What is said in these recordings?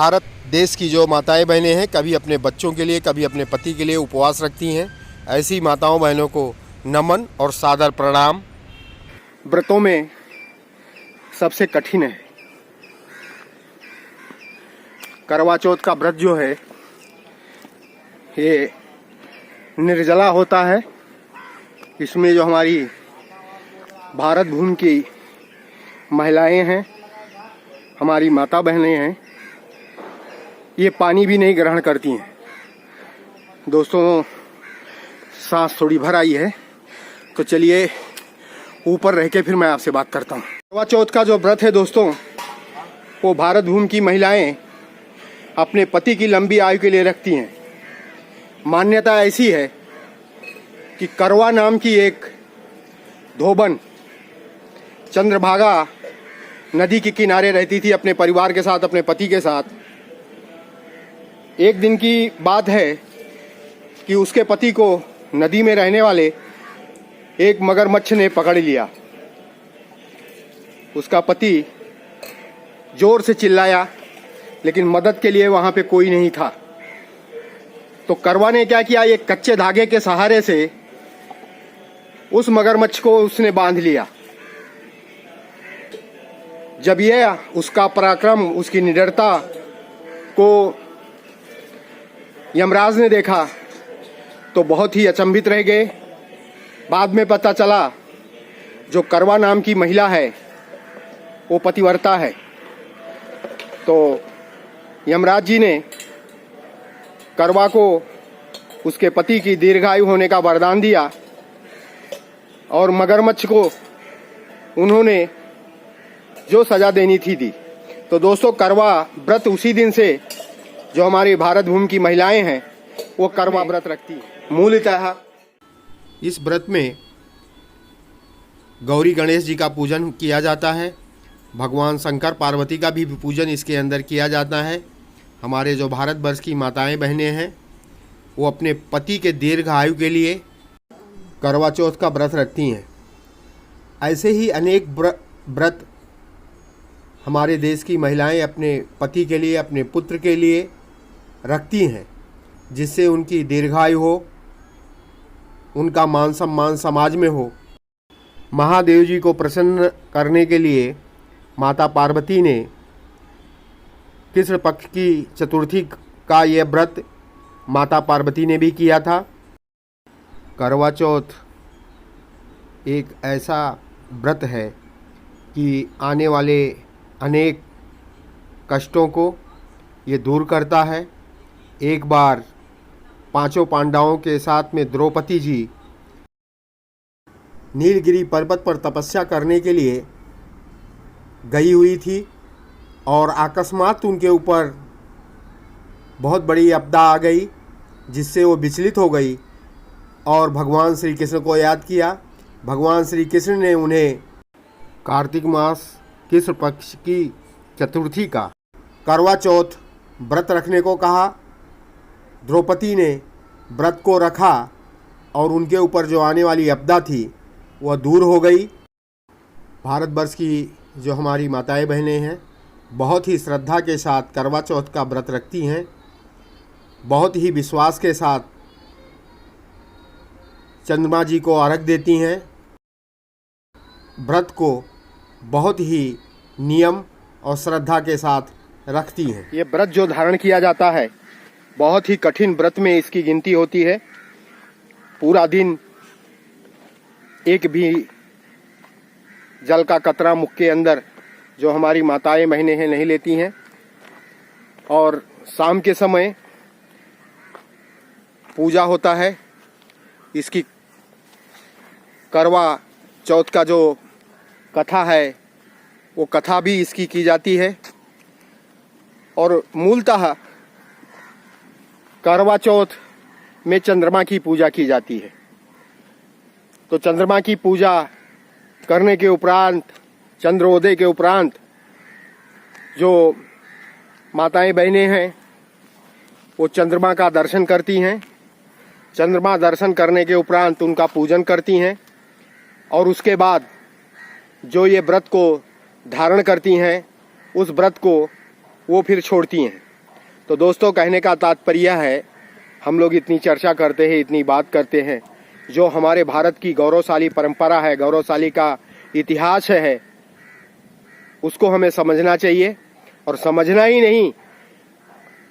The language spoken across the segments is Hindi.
भारत देश की जो माताएं बहनें हैं, कभी अपने बच्चों के लिए, कभी अपने पति के लिए उपवास रखती हैं। ऐसी माताओं बहनों को नमन और सादर प्रणाम। व्रतों में सबसे कठिन है करवा चौथ का व्रत जो है, ये निर्जला होता है। इसमें जो हमारी भारत भूमि की महिलाएं हैं, हमारी माता बहनें हैं, ये पानी भी नहीं ग्रहण करती हैं। दोस्तों, सांस थोड़ी भर आई है, तो चलिए ऊपर रह के फिर मैं आपसे बात करता हूँ। करवा चौथ का जो व्रत है दोस्तों, वो भारत भूमि की महिलाएं अपने पति की लंबी आयु के लिए रखती हैं। मान्यता ऐसी है कि करवा नाम की एक धोबन चंद्रभागा नदी के किनारे रहती थी अपने परिवार के साथ, अपने पति के साथ। एक दिन की बात है कि उसके पति को नदी में रहने वाले एक मगरमच्छ ने पकड़ लिया। उसका पति जोर से चिल्लाया, लेकिन मदद के लिए वहां पे कोई नहीं था। तो करवा ने क्या किया, एक कच्चे धागे के सहारे से उस मगरमच्छ को उसने बांध लिया। जब यह उसका पराक्रम, उसकी निडरता को यमराज ने देखा तो बहुत ही अचंभित रह गए। बाद में पता चला जो करवा नाम की महिला है वो पतिव्रता है। तो यमराज जी ने करवा को उसके पति की दीर्घायु होने का वरदान दिया और मगरमच्छ को उन्होंने जो सजा देनी थी दी। तो दोस्तों, करवा व्रत उसी दिन से जो हमारी भारत भूमि की महिलाएं हैं वो करवा व्रत रखती हैं। मूलतः इस व्रत में गौरी गणेश जी का पूजन किया जाता है। भगवान शंकर पार्वती का भी पूजन इसके अंदर किया जाता है। हमारे जो भारतवर्ष की माताएं बहनें हैं वो अपने पति के दीर्घ आयु के लिए करवा चौथ का व्रत रखती हैं। ऐसे ही अनेक व्रत हमारे देश की महिलाएं अपने पति के लिए, अपने पुत्र के लिए रखती हैं, जिससे उनकी दीर्घायु हो, उनका मान सम्मान समाज में हो। महादेव जी को प्रसन्न करने के लिए माता पार्वती ने कृष्ण पक्ष की चतुर्थी का यह व्रत माता पार्वती ने भी किया था। करवा चौथ एक ऐसा व्रत है कि आने वाले अनेक कष्टों को ये दूर करता है। एक बार पांचों पांडवों के साथ में द्रौपदी जी नीलगिरी पर्वत पर तपस्या करने के लिए गई हुई थी और अकस्मात उनके ऊपर बहुत बड़ी आपदा आ गई, जिससे वो विचलित हो गई और भगवान श्री कृष्ण को याद किया। भगवान श्री कृष्ण ने उन्हें कार्तिक मास कृष्ण पक्ष की चतुर्थी का करवा चौथ व्रत रखने को कहा। द्रौपदी ने व्रत को रखा और उनके ऊपर जो आने वाली आपदा थी वह दूर हो गई। भारतवर्ष की जो हमारी माताएं बहनें हैं बहुत ही श्रद्धा के साथ करवा चौथ का व्रत रखती हैं, बहुत ही विश्वास के साथ चंद्रमा जी को अर्घ्य देती हैं। व्रत को बहुत ही नियम और श्रद्धा के साथ रखती हैं। ये व्रत जो धारण किया जाता है, बहुत ही कठिन व्रत में इसकी गिनती होती है। पूरा दिन एक भी जल का कतरा मुख के अंदर जो हमारी माताएं बहनें हैं नहीं लेती हैं। और शाम के समय पूजा होता है। इसकी करवा चौथ का जो कथा है वो कथा भी इसकी की जाती है। और मूलतः करवा चौथ में चंद्रमा की पूजा की जाती है। तो चंद्रमा की पूजा करने के उपरांत, चंद्रोदय के उपरांत जो माताएं बहनें हैं वो चंद्रमा का दर्शन करती हैं। चंद्रमा दर्शन करने के उपरांत उनका पूजन करती हैं और उसके बाद जो ये व्रत को धारण करती हैं उस व्रत को वो फिर छोड़ती हैं। तो दोस्तों, कहने का तात्पर्य है, हम लोग इतनी चर्चा करते हैं, इतनी बात करते हैं, जो हमारे भारत की गौरवशाली परंपरा है, गौरवशाली का इतिहास है, उसको हमें समझना चाहिए। और समझना ही नहीं,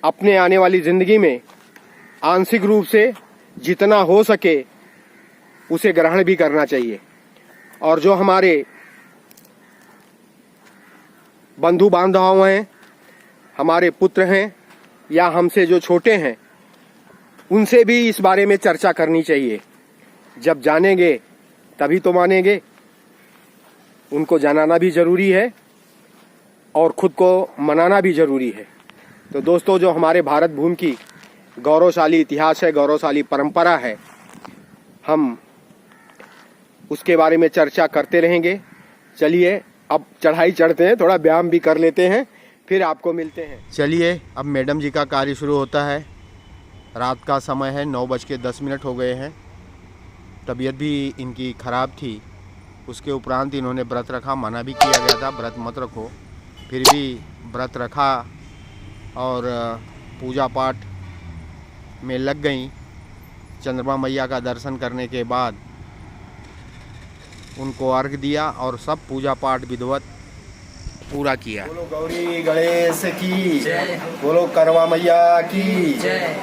अपने आने वाली ज़िंदगी में आंशिक रूप से जितना हो सके उसे ग्रहण भी करना चाहिए। और जो हमारे बंधु बांधव हैं, हमारे पुत्र हैं या हमसे जो छोटे हैं, उनसे भी इस बारे में चर्चा करनी चाहिए। जब जानेंगे तभी तो मानेंगे। उनको जानाना भी ज़रूरी है और ख़ुद को मनाना भी ज़रूरी है। तो दोस्तों, जो हमारे भारत भूमि की गौरवशाली इतिहास है, गौरवशाली परंपरा है, हम उसके बारे में चर्चा करते रहेंगे। चलिए अब चढ़ाई चढ़ते हैं, थोड़ा व्यायाम भी कर लेते हैं, फिर आपको मिलते हैं। चलिए, अब मैडम जी का कार्य शुरू होता है। रात का समय है, 9:10 हो गए हैं। तबीयत भी इनकी ख़राब थी, उसके उपरांत इन्होंने व्रत रखा। मना भी किया गया था व्रत मत रखो, फिर भी व्रत रखा और पूजा पाठ में लग गई। चंद्रमा मैया का दर्शन करने के बाद उनको अर्घ दिया और सब पूजा पाठ विधिवत पूरा किया। बोलो गौरी गणेश की जय, बोलो करवा मैया की जय।